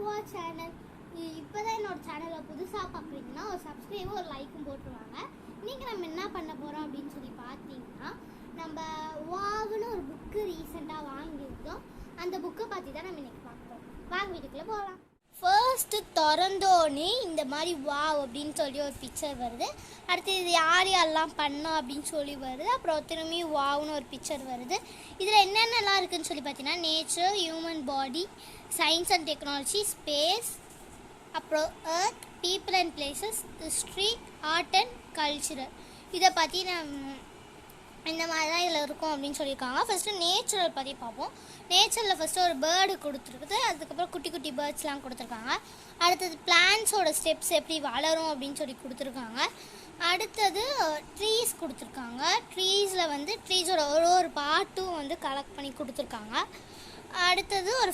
To our channel. இப்போதான் என்னோட சேனலை புதுசாக பார்க்குறீங்கன்னா ஒரு சப்ஸ்கிரைபும் ஒரு லைக்கும் போட்டுருவாங்க. இன்றைக்கி நம்ம என்ன பண்ண போகிறோம் அப்படின்னு சொல்லி பார்த்தீங்கன்னா, நம்ம வாவ்னு ஒரு புக்கு ரீசெண்டாக வாங்கியிருந்தோம். அந்த புக்கை பற்றி தான் நம்ம இன்றைக்கி பார்ப்போம். வாங்க வீட்டுக்குள்ளே போகலாம். ஃபர்ஸ்ட்டு திறந்தோடனே இந்த மாதிரி வாவ் அப்படின்னு சொல்லி ஒரு பிக்சர் வருது. அடுத்து இது யார் யாரெல்லாம் பண்ணோம் அப்படின்னு சொல்லி வருது. அப்புறம் திரும்பி வாவ்னு ஒரு பிக்சர் வருது. இதில் என்னென்னலாம் இருக்குதுன்னு சொல்லி பார்த்தீங்கன்னா, nature, human body, science and technology, space, அப்புறம் earth, people and places, history, art and cultural. இதை பற்றி இந்த மாதிரி தான் இதில் இருக்கும் அப்படின்னு சொல்லியிருக்காங்க. ஃபஸ்ட்டு நேச்சுரல் பற்றி பார்ப்போம். நேச்சரில் ஃபஸ்ட்டு ஒரு பேர்டு கொடுத்துருக்குது. அதுக்கப்புறம் குட்டி குட்டி பேர்ட்ஸ்லாம் கொடுத்துருக்காங்க. அடுத்தது பிளான்ஸோட ஸ்டெப்ஸ் எப்படி வளரும் அப்படின்னு சொல்லி கொடுத்துருக்காங்க. அடுத்தது ட்ரீஸ் கொடுத்துருக்காங்க. ட்ரீஸில் ட்ரீஸோட ஒரு பார்ட்டும் கலெக்ட் பண்ணி கொடுத்துருக்காங்க. அடுத்தது ஒரு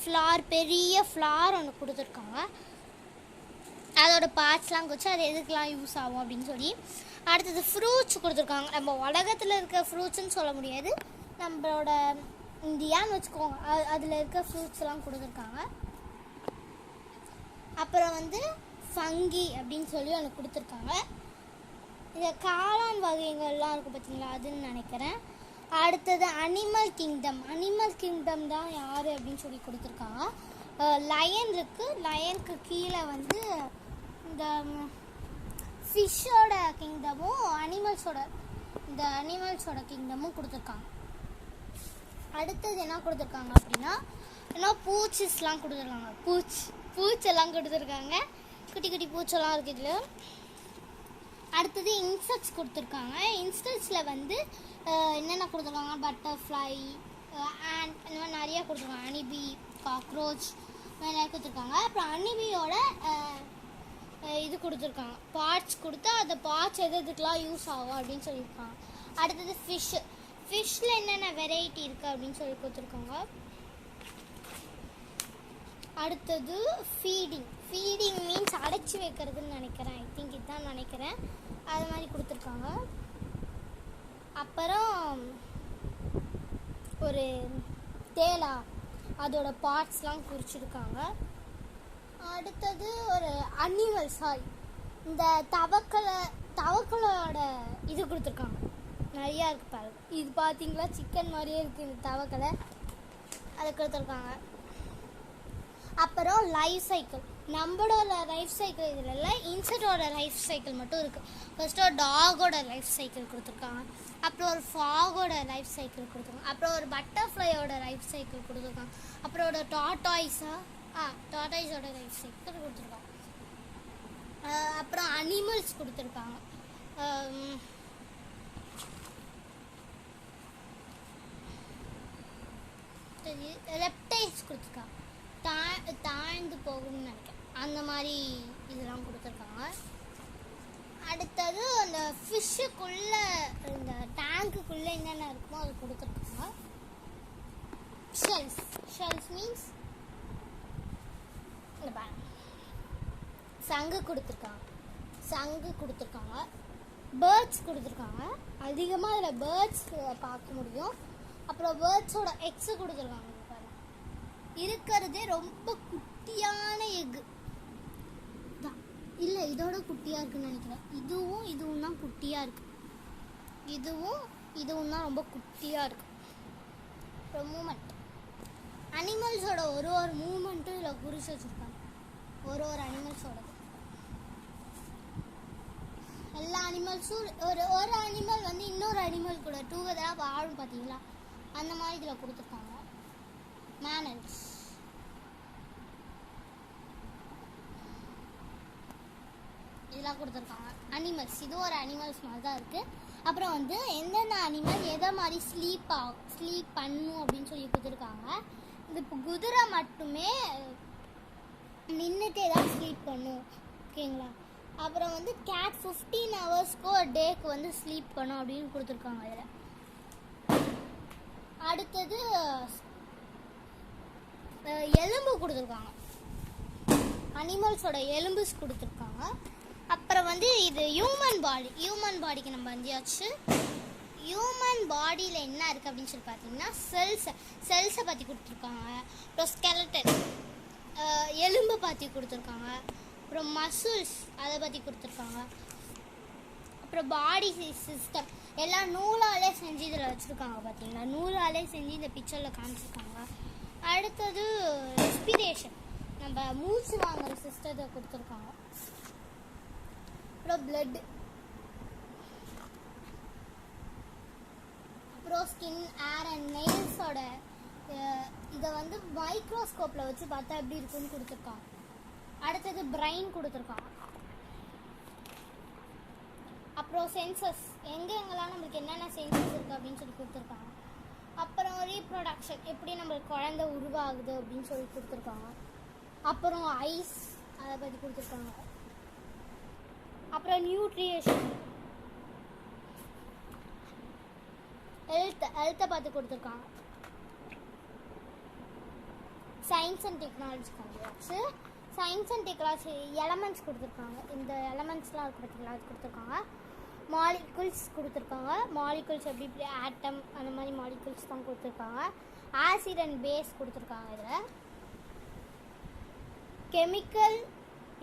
ஃப்ளார் பெரிய ஃப்ளார் ஒன்று கொடுத்துருக்காங்க. அதோட பார்ட்ஸ்லாம் வச்சு அது எதுக்கெலாம் யூஸ் ஆகும் அப்படின்னு சொல்லி. அடுத்தது ஃப்ரூட்ஸ் கொடுத்துருக்காங்க. நம்ம உலகத்தில் இருக்க ஃப்ரூட்ஸ்ன்னு சொல்ல முடியாது, நம்மளோட இந்தியான்னு வச்சுக்கோங்க, அதில் இருக்க ஃப்ரூட்ஸ்லாம் கொடுத்துருக்காங்க. அப்புறம் ஃபங்கி அப்படின்னு சொல்லி ஒன்று கொடுத்துருக்காங்க. இந்த காளான் வகைகள்லாம் இருக்குது பார்த்தீங்களா, அதுன்னு நினைக்கிறேன். அடுத்தது அனிமல் கிங்டம் தான் யார் அப்படின்னு சொல்லி கொடுத்துருக்காங்க. லயன் இருக்குது. லயனுக்கு கீழே இந்த ஃபிஷ்ஷோட கிங்டமும் அனிமல்ஸோட கிங்டமும் கொடுத்துருக்காங்க. அடுத்தது என்ன கொடுத்துருக்காங்க அப்படின்னா, பூச்சஸ்லாம் கொடுத்துருக்காங்க. பூச்செல்லாம் கொடுத்துருக்காங்க. குட்டி குட்டி பூச்செல்லாம் இருக்குது இதில். அடுத்தது இன்செக்ட்ஸ் கொடுத்துருக்காங்க. இன்செக்ட்ஸில் என்னென்ன கொடுத்துருக்காங்க, பட்டர்ஃப்ளை, ஆண்ட் இந்த மாதிரி நிறையா கொடுத்துருக்காங்க. அனிபி, காக்ரோச் நிறையா கொடுத்துருக்காங்க. அப்புறம் அனிபியோட இது கொடுத்துருக்காங்க, பார்ட்ஸ் கொடுத்து அந்த பார்ட்ஸ் எதுக்கெலாம் யூஸ் ஆகும் அப்படின்னு சொல்லியிருக்காங்க. அடுத்தது ஃபிஷ்ஷில் என்னென்ன வெரைட்டி இருக்குது அப்படின்னு சொல்லி கொடுத்துருக்காங்க. அடுத்தது ஃபீடிங் மீன்ஸ் அடைச்சி வைக்கிறதுன்னு நினைக்கிறேன். ஐ திங்க் இதுதான் நினைக்கிறேன். அது மாதிரி கொடுத்துருக்காங்க. அப்புறம் ஒரு தேலா, அதோட பார்ட்ஸ்லாம் குறிச்சிருக்காங்க. அடுத்தது ஒரு இந்த தவக்களோட இது கொடுத்துருக்காங்க. நிறையா இருக்குது பாருங்க. இது பார்த்தீங்களா, சிக்கன் மாதிரியே இருக்குது இந்த தவக்களை, அதை கொடுத்துருக்காங்க. அப்புறம் லைஃப் சைக்கிள், நம்மளோட லைஃப் சைக்கிள் இதில் இல்லை, இன்செக்டோட லைஃப் சைக்கிள் மட்டும் இருக்குது. ஃபர்ஸ்ட்டு ஒரு டாகோட லைஃப் சைக்கிள் கொடுத்துருக்காங்க. அப்புறம் ஒரு ஃபாகோட லைஃப் சைக்கிள் கொடுத்துருக்காங்க. அப்புறம் ஒரு பட்டர்ஃப்ளையோட லைஃப் சைக்கிள் கொடுத்துருக்காங்க. அப்புறம் ஒரு டாட்டாய்ஸோட லைஃப் சைக்கிள் கொடுத்துருக்காங்க. அப்புறம் அனிமல்ஸ் கொடுத்துருக்காங்க. ரெப்டைல்ஸ் கொடுத்துருக்காங்க. தாழ்ந்து போகும்னு நினைக்கிறேன், அந்த மாதிரி இதெல்லாம் கொடுத்துருக்காங்க. அடுத்தது அந்த ஃபிஷ்ஷுக்குள்ளே இந்த டேங்க்குள்ளே என்னென்ன இருக்குமோ அது கொடுத்துருக்காங்க. ஷெல்ஸ் மீன்ஸ் சங்கு கொடுத்துருக்காங்க. பேர்ட்ஸ் கொடுத்துருக்காங்க. அதிகமாக அதில் பேர்ட்ஸ் பார்க்க முடியும். அப்புறம் பேர்ட்ஸோட எக்ஸு கொடுத்துருக்காங்க. இருக்கிறதே ரொம்ப குட்டியான எக்கு தான், இல்லை இதோட குட்டியாக இருக்குன்னு நினைக்கிறேன். இதுவும் தான் குட்டியாக இருக்குது. இதுவும் தான் ரொம்ப குட்டியாக இருக்குது. அப்புறம் மூமெண்ட், அனிமல்ஸோட ஒரு மூமெண்ட்டும் இதில் குறித்து வச்சுருக்காங்க. ஒரு அனிமல்ஸோட எல்லா அனிமல்ஸும் ஒரு அனிமல் இன்னொரு அனிமல் கூட டூகெதராக வாழும் பார்த்தீங்களா, அந்த மாதிரி இதில் கொடுத்துருக்காங்க. மேனல்ஸ், இதெல்லாம் கொடுத்துருக்காங்க. அனிமல்ஸ், இது ஒரு அனிமல்ஸ் மாதிரி தான் இருக்குது. அப்புறம் எந்தெந்த அனிமல் எதை மாதிரி ஸ்லீப் பண்ணும் அப்படின்னு சொல்லி கொடுத்துருக்காங்க. இது இப்போ குதிரை மட்டுமே நின்றுட்டே தான் ஸ்லீப் பண்ணும், ஓகேங்களா. அப்புறம் கேட் 15 ஹவர்ஸ்க்கு ஒரு டேக்கு ஸ்லீப் பண்ணும் அப்படின்னு கொடுத்துருக்காங்க இதில். அடுத்தது எலும்பு கொடுத்துருக்காங்க. அனிமல்ஸோட எலும்புஸ் கொடுத்துருக்காங்க. அப்புறம் இது ஹியூமன் பாடிக்கு நம்ம வந்தியாச்சு. ஹியூமன் பாடியில் என்ன இருக்குது அப்படின்னு சொல்லி பார்த்தீங்கன்னா, செல்ஸை பற்றி கொடுத்துருக்காங்க. அப்புறம் எலும்பை பற்றி கொடுத்துருக்காங்க. அப்புறம் மசில்ஸ் அதை பற்றி கொடுத்துருக்காங்க. அப்புறம் பாடி சிஸ்டம் எல்லாம் நூலாலே செஞ்சு இதில் வச்சுருக்காங்க. பார்த்தீங்களா, நூலாலே செஞ்சு இந்த பிக்சரில் காமிச்சிருக்காங்க. அடுத்தது ரெஸ்பிரேஷன், நம்ம மூச்சு வாங்குற சிஸ்டத்தை கொடுத்துருக்காங்க. அப்புறம் பிளட், அப்புறம் ஸ்கின், ஏர் அண்ட் நெயில்ஸோட இதை வந்து மைக்ரோஸ்கோப்பில் வச்சு பார்த்தா எப்படி இருக்குன்னு கொடுத்துருக்காங்க. அடுத்தது பிரெயின் கொடுத்துருக்காங்க. அப்புறம் சென்சஸ், எங்கெங்கெல்லாம் நம்மளுக்கு என்னென்ன சென்சஸ் இருக்குது அப்படின்னு சொல்லி கொடுத்துருக்காங்க. அப்புறம் ரீப்ரொடக்ஷன், எப்படி நம்மளுக்கு குழந்தை உருவாகுது அப்படின்னு சொல்லி கொடுத்துருக்காங்க. அப்புறம் ஐஸ் அதை பற்றி கொடுத்துருக்காங்க. அப்புறம் நியூட்ரிஷன், ஹெல்த்தை பார்த்து கொடுத்துருக்காங்க. சயின்ஸ் அண்ட் டெக்னாலஜி காமிச்சு சயின்ஸ் அண்ட் டெக்னாலஜி எலமெண்ட்ஸ் கொடுத்துருக்காங்க. இந்த எலமெண்ட்ஸ்லாம் இருக்குது பார்த்தீங்களா, அது கொடுத்துருக்காங்க. மாலிகுல்ஸ் கொடுத்துருக்காங்க. மாலிகுல்ஸ் எப்படி இப்படி ஆட்டம் அந்த மாதிரி மாலிகுல்ஸ் தான் கொடுத்துருக்காங்க. ஆசிட் அண்ட் பேஸ் கொடுத்துருக்காங்க. இதில் கெமிக்கல்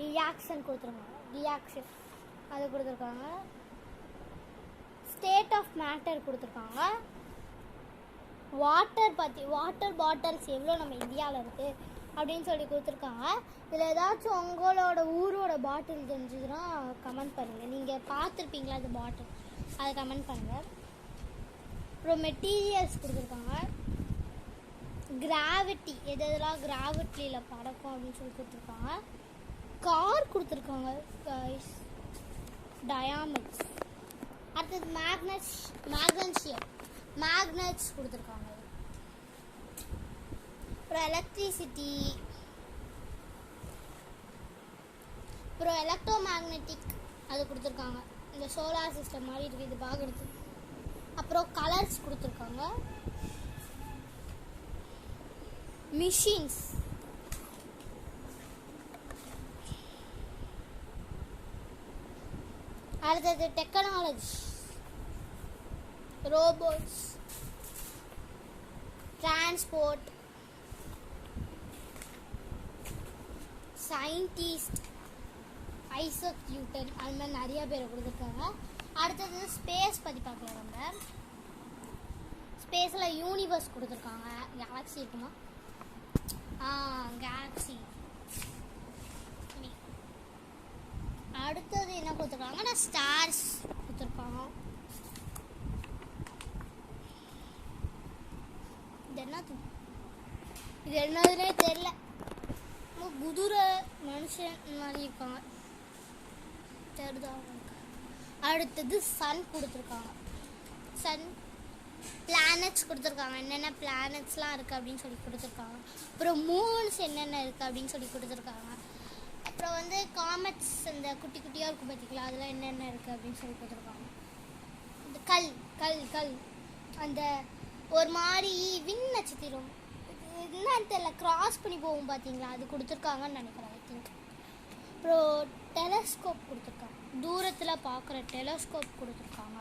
ரியாக்ஷன் கொடுத்துருக்காங்க. ரியாக்ஷன் அது கொடுத்துருக்காங்க. ஸ்டேட் ஆஃப் மேட்டர் கொடுத்துருக்காங்க. வாட்டர் பற்றி, வாட்டர் பாட்டில்ஸ் எவ்வளோ நம்ம இந்தியாவில் இருக்குது அப்படின்னு சொல்லி கொடுத்துருக்காங்க. இதில் ஏதாச்சும் உங்களோட ஊரோட பாட்டில் தெரிஞ்சதுன்னா கமெண்ட் பண்ணுங்கள். நீங்கள் பார்த்துருப்பீங்களா அந்த பாட்டில், அதை கமெண்ட் பண்ணுங்கள். அப்புறம் மெட்டீரியல்ஸ் கொடுத்துருக்காங்க. கிராவிட்டி, எதெல்லாம் கிராவிட்டியில் பறக்கும் அப்படின்னு சொல்லி கொடுத்துருக்காங்க. கார் கொடுத்துருக்காங்க. டயாமண்ட்ஸ். அடுத்தது மேக்னட்ஸ் கொடுத்துருக்காங்க. அப்புறம் எலக்ட்ரிசிட்டி, அப்புறம் எலக்ட்ரோ மேக்னெட்டிக் அது கொடுத்துருக்காங்க. இந்த சோலார் சிஸ்டம் மாதிரி இருக்குது இது பார்க்குறது. அப்புறம் கலர்ஸ் கொடுத்துருக்காங்க. மிஷின்ஸ், அடுத்தது technology, robots, transport, scientist, Isaac Newton, அது மாதிரி நிறைய பேர் கொடுத்துருக்காங்க. அடுத்தது ஸ்பேஸ் பற்றி பார்க்கலாம். நம்ம ஸ்பேஸில் யூனிவர்ஸ் கொடுத்துருக்காங்க. கேலக்ஸி இருக்குமா, கேலக்ஸி. அடுத்தது என்ன கொடுத்துருக்காங்கன்னா ஸ்டார்ஸ் கொடுத்துருக்காங்க. இது என்னதுன்னே தெரியல. குதிரை மனுஷன் மாதிரி இருக்காங்க, தெரியுதா? அடுத்தது சன் கொடுத்துருக்காங்க. சன், பிளானட்ஸ் கொடுத்துருக்காங்க. என்னென்ன பிளானட்ஸ்லாம் இருக்குது அப்படின்னு சொல்லி கொடுத்துருக்காங்க. அப்புறம் மூன்ஸ் என்னென்ன இருக்குது அப்படின்னு சொல்லி கொடுத்துருக்காங்க. அப்புறம் வந்து காமெட்ஸ், அந்த குட்டி குட்டியாக இருக்கும் பார்த்தீங்களா, அதெல்லாம் என்னென்ன இருக்குது அப்படின்னு சொல்லி கொடுத்துருக்காங்க. இந்த கல் கல் கல் அந்த ஒரு மாதிரி விண் நட்சத்திரம் என்னன்னு தெரியல, கிராஸ் பண்ணி போகும் பார்த்தீங்களா, அது கொடுத்துருக்காங்கன்னு நினைக்கிறேன். I think. அப்புறம் டெலஸ்கோப் கொடுத்துருக்காங்க. தூரத்தில் பார்க்குற டெலஸ்கோப் கொடுத்துருக்காங்க.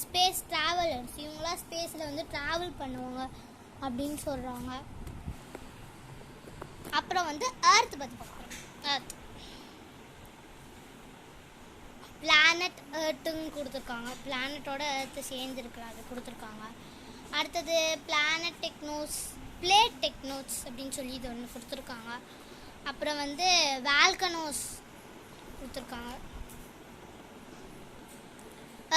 ஸ்பேஸ் ட்ராவலர்ஸ், இவங்களாம் ஸ்பேஸில் வந்து ட்ராவல் பண்ணுவாங்க அப்படின்னு சொல்கிறாங்க. அப்புறம் வந்து எர்த் பற்றி பார்க்குறோம். எர்த், பிளானட் எர்த்துன்னு கொடுத்துருக்காங்க. பிளானட்டோட எர்த்து சேர்ந்துருக்குற அது கொடுத்துருக்காங்க. அடுத்தது பிளானட் பிளேட் டெக்னோஸ் அப்படின்னு சொல்லி இது ஒன்று கொடுத்துருக்காங்க. அப்புறம் வந்து வால்கனோஸ் கொடுத்துருக்காங்க.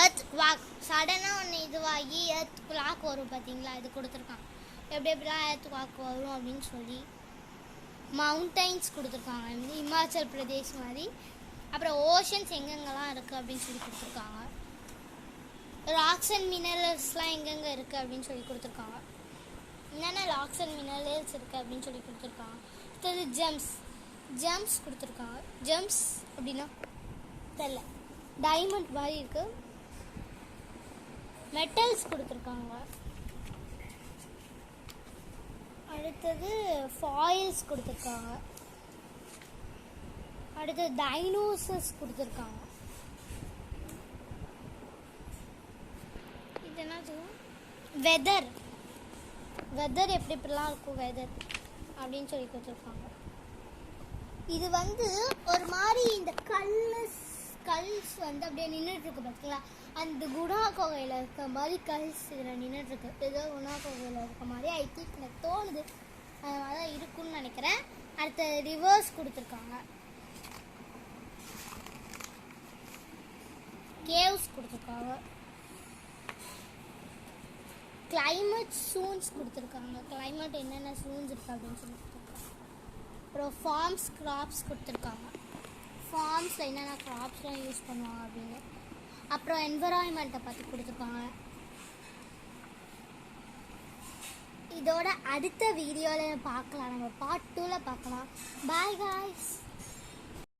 எர்த் குவாக், சடனாக ஒன்று இதுவாகி எர்த் குவாக் வரும் பார்த்தீங்களா, இது கொடுத்துருக்காங்க. எப்படிலாம் எர்த் குவாக் வரும் அப்படின்னு சொல்லி. மவுண்டைன்ஸ் கொடுத்துருக்காங்க, வந்து இமாச்சல் பிரதேஷ் மாதிரி. அப்புறம் ஓஷன்ஸ் எங்கெங்கெல்லாம் இருக்குது அப்படின்னு சொல்லி கொடுத்துருக்காங்க. ராக்ஸ் அண்ட் மினரல்ஸ்லாம் எங்கெங்கே இருக்குது அப்படின்னு சொல்லி கொடுத்துருக்காங்க. என்னென்ன ராக்ஸ் அண்ட் மினரல்ஸ் இருக்குது அப்படின்னு சொல்லி கொடுத்துருக்காங்க. அடுத்தது ஜெம்ஸ் கொடுத்துருக்காங்க. ஜெம்ஸ் அப்படின்னா தெரியல, டைமண்ட் மாதிரி இருக்குது. மெட்டல்ஸ் கொடுத்துருக்காங்க. அடுத்தது ஃபாயில்ஸ் கொடுத்துருக்காங்க. அடுத்தது டைனோசர்ஸ் கொடுத்துருக்காங்க. இது என்னது, வெதர் எப்படி இப்படிலாம் இருக்கும் வெதர் அப்படின்னு சொல்லி கொடுத்துருக்காங்க. இது வந்து ஒரு மாதிரி இந்த கல்ஸ் வந்து அப்படியே நின்றுட்டு இருக்கு பார்த்தீங்களா, அந்த குணா கோகையில் இருக்க மாதிரி கல்ஸ் இதில் நின்றுட்டுருக்கு. ஏதோ குணா கோகையில் இருக்க மாதிரி ஐ திங்க் எனக்கு தோணுது, அதனால தான் இருக்குன்னு நினைக்கிறேன். அடுத்த ரிவர்ஸ் கொடுத்துருக்காங்க, கேவ்ஸ் கொடுத்துருக்காங்க, கிளைமேட் சூன்ஸ் கொடுத்துருக்காங்க, கிளைமேட் என்னென்ன சூன்ஸ் இருக்குது அப்படின்னு சொல்லி கொடுத்துருக்காங்க. அப்புறம் ஃபார்ம்ஸ் கிராப்ஸ் கொடுத்துருக்காங்க, ஃபார்ம்ஸில் என்னென்ன கிராப்ஸ்லாம் யூஸ் பண்ணுவாங்க அப்படின்னு. அப்புறம் என்விரான்மெண்ட்டை பற்றி கொடுத்துருக்காங்க. இதோட அடுத்த வீடியோவில் பார்க்கலாம், நம்ம பார்ட் 2ல் பார்க்கலாம். Bye guys.